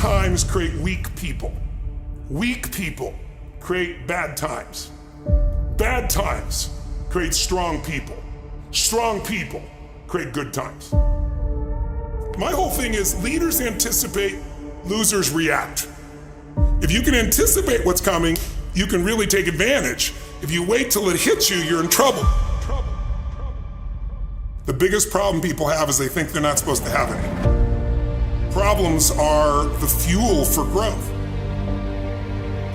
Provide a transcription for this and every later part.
times create weak people. Weak people create bad times. Bad times create strong people. Strong people create good times. My whole thing is leaders anticipate, losers react. If you can anticipate what's coming, you can really take advantage. If you wait till it hits you, you're in trouble. The biggest problem people have is they think they're not supposed to have any. Problems are the fuel for growth.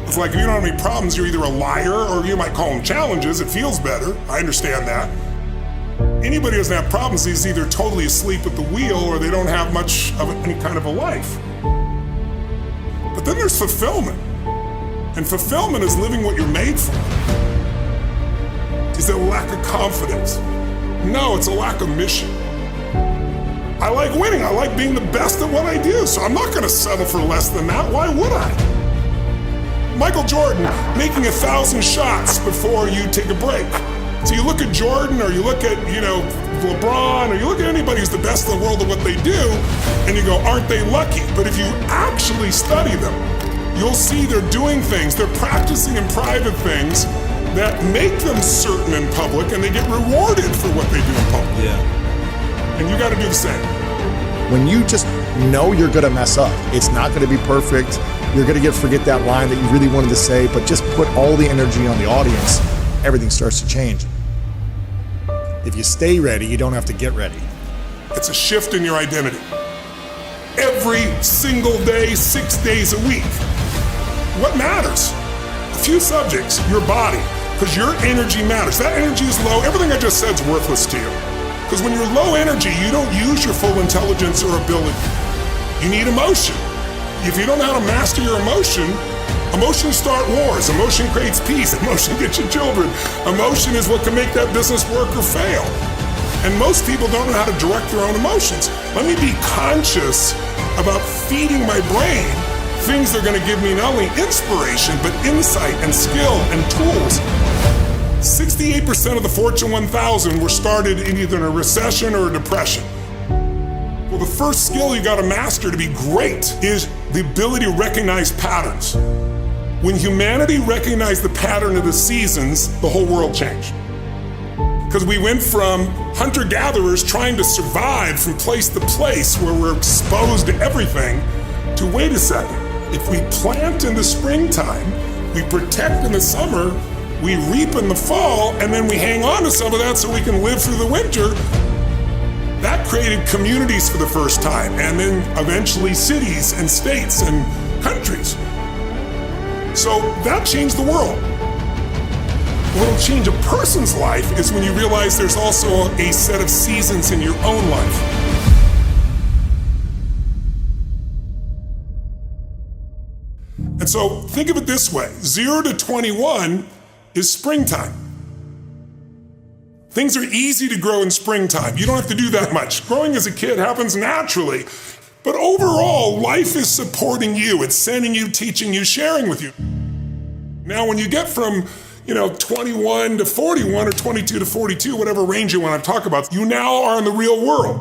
It's like if you don't have any problems, you're either a liar or you might call them challenges. It feels better. I understand that. Anybody who doesn't have problems is either totally asleep at the wheel or they don't have much of any kind of a life. But then there's fulfillment. And fulfillment is living what you're made for. Is it a lack of confidence? No, it's a lack of mission. I like winning. I like being the best at what I do, so I'm not gonna settle for less than that. Why would I? Michael Jordan making 1,000 shots before you take a break. So you look at Jordan or you look at, LeBron or you look at anybody who's the best in the world at what they do and you go, aren't they lucky? But if you actually study them, you'll see they're doing things, they're practicing in private things that make them certain in public and they get rewarded for what they do in public. Yeah. And you gotta do the same. When you just know you're gonna mess up, it's not gonna be perfect, you're gonna forget that line that you really wanted to say, but just put all the energy on the audience, everything starts to change. If you stay ready, you don't have to get ready. It's a shift in your identity. Every single day, 6 days a week. What matters? A few subjects, your body, because your energy matters. That energy is low, everything I just said is worthless to you. Because when you're low energy, you don't use your full intelligence or ability. You need emotion. If you don't know how to master your emotion, emotions start wars. Emotion creates peace. Emotion gets you children. Emotion is what can make that business work or fail. And most people don't know how to direct their own emotions. Let me be conscious about feeding my brain things that are going to give me not only inspiration, but insight and skill and tools. 68% of the Fortune 1000 were started in either a recession or a depression. Well, the first skill you got to master to be great is the ability to recognize patterns. When humanity recognized the pattern of the seasons, the whole world changed. Because we went from hunter-gatherers trying to survive from place to place where we're exposed to everything, to wait a second, if we plant in the springtime, we protect in the summer, we reap in the fall, and then we hang on to some of that so we can live through the winter. That created communities for the first time, and then eventually cities and states and countries. So that changed the world. What'll change a person's life is when you realize there's also a set of seasons in your own life. And so think of it this way, 0 to 21 is springtime. Things are easy to grow in springtime. You don't have to do that much. Growing as a kid happens naturally. But overall, life is supporting you. It's sending you, teaching you, sharing with you. Now, when you get from 21 to 41 or 22 to 42, whatever range you want to talk about, you now are in the real world.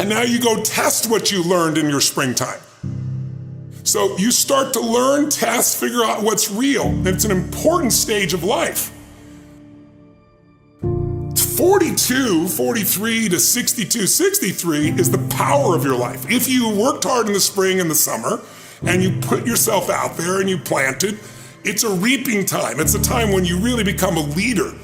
And now you go test what you learned in your springtime. So you start to learn, test, figure out what's real. And it's an important stage of life. 42, 43 to 62, 63 is the power of your life. If you worked hard in the spring and the summer, and you put yourself out there and you planted, it's a reaping time. It's a time when you really become a leader.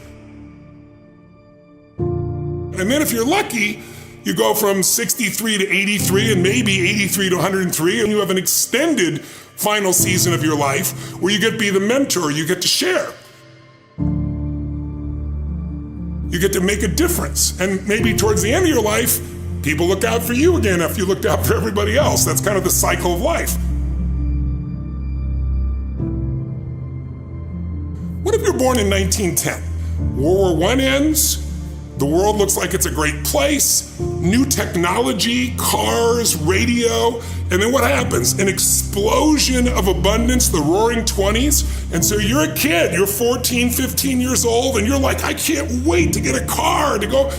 And then if you're lucky, you go from 63 to 83 and maybe 83 to 103, and you have an extended final season of your life where you get to be the mentor, you get to share. You get to make a difference. And maybe towards the end of your life, people look out for you again after you looked out for everybody else. That's kind of the cycle of life. What if you're born in 1910? World War I ends, the world looks like it's a great place, new technology, cars, radio, and then what happens? An explosion of abundance, the roaring 20s, and so you're a kid, you're 14, 15 years old, and you're like, I can't wait to get a car, to go.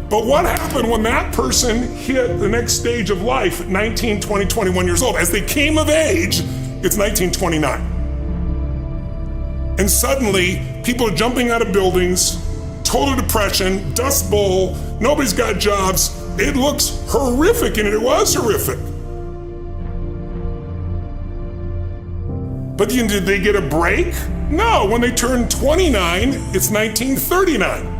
But what happened when that person hit the next stage of life at 19, 20, 21 years old? As they came of age, it's 1929. And suddenly, people are jumping out of buildings, total depression, dust bowl, nobody's got jobs. It looks horrific, and it was horrific. But did they get a break? No, when they turned 29, it's 1939.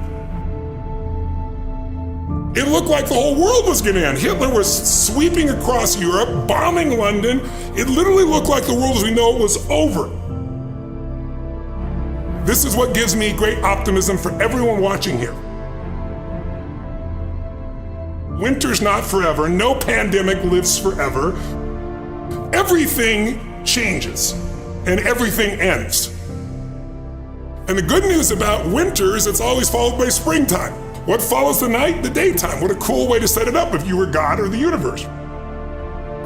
It looked like the whole world was gonna end. Hitler was sweeping across Europe, bombing London. It literally looked like the world as we know it was over. This is what gives me great optimism for everyone watching here. Winter's not forever. No pandemic lives forever. Everything changes and everything ends. And the good news about winter is it's always followed by springtime. What follows the night? The daytime. What a cool way to set it up if you were God or the universe.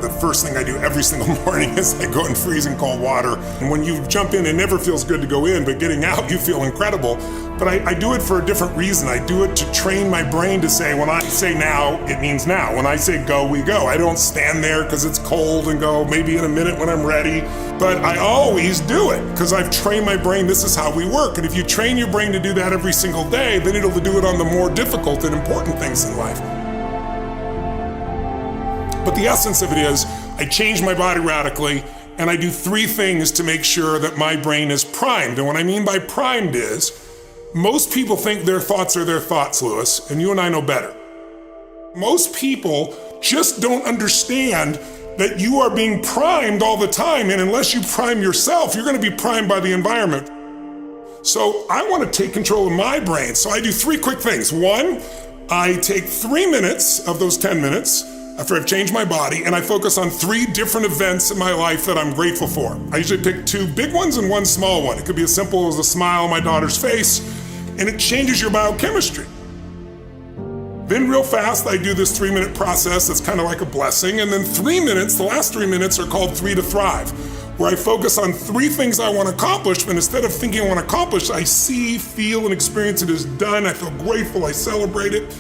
The first thing I do every single morning is I go in freezing cold water. And when you jump in, it never feels good to go in, but getting out, you feel incredible. But I do it for a different reason. I do it to train my brain to say, when I say now, it means now. When I say go, we go. I don't stand there because it's cold and go maybe in a minute when I'm ready. But I always do it because I've trained my brain. This is how we work. And if you train your brain to do that every single day, then it'll do it on the more difficult and important things in life. But the essence of it is, I change my body radically, and I do 3 things to make sure that my brain is primed. And what I mean by primed is, most people think their thoughts are their thoughts, Lewis, and you and I know better. Most people just don't understand that you are being primed all the time, and unless you prime yourself, you're gonna be primed by the environment. So I wanna take control of my brain, so I do 3 quick things. 1, I take 3 minutes of those 10 minutes, after I've changed my body, and I focus on 3 different events in my life that I'm grateful for. I usually pick 2 big ones and 1 small one. It could be as simple as a smile on my daughter's face, and it changes your biochemistry. Then real fast, I do this 3-minute process that's kind of like a blessing, and then 3 minutes, the last 3 minutes are called 3 to Thrive, where I focus on 3 things I want to accomplish, but instead of thinking I want to accomplish, I see, feel, and experience it as done. I feel grateful, I celebrate it,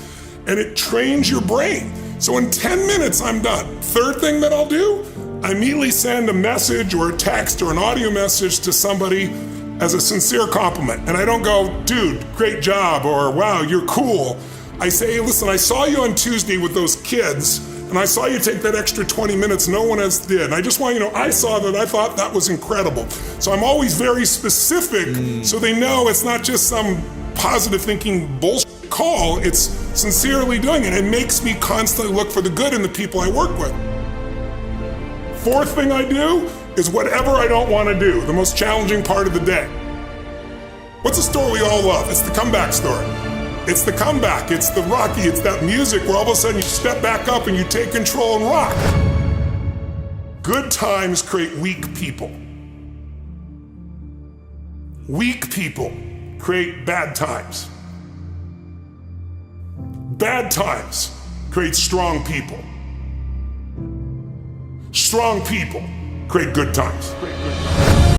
and it trains your brain. So in 10 minutes, I'm done. 3rd thing that I'll do, I immediately send a message or a text or an audio message to somebody as a sincere compliment. And I don't go, dude, great job, or wow, you're cool. I say, hey, listen, I saw you on Tuesday with those kids, and I saw you take that extra 20 minutes no one else did. And I just want you to know, I saw that, I thought that was incredible. So I'm always very specific so they know it's not just some positive thinking bullshit call, it's sincerely doing it. It makes me constantly look for the good in the people I work with. 4th thing I do is whatever I don't want to do, the most challenging part of the day. What's a story we all love? It's the comeback story. It's the comeback, it's the Rocky, it's that music where all of a sudden you step back up and you take control and rock. Good times create weak people. Weak people create bad times. Bad times create strong people. Strong people create good times.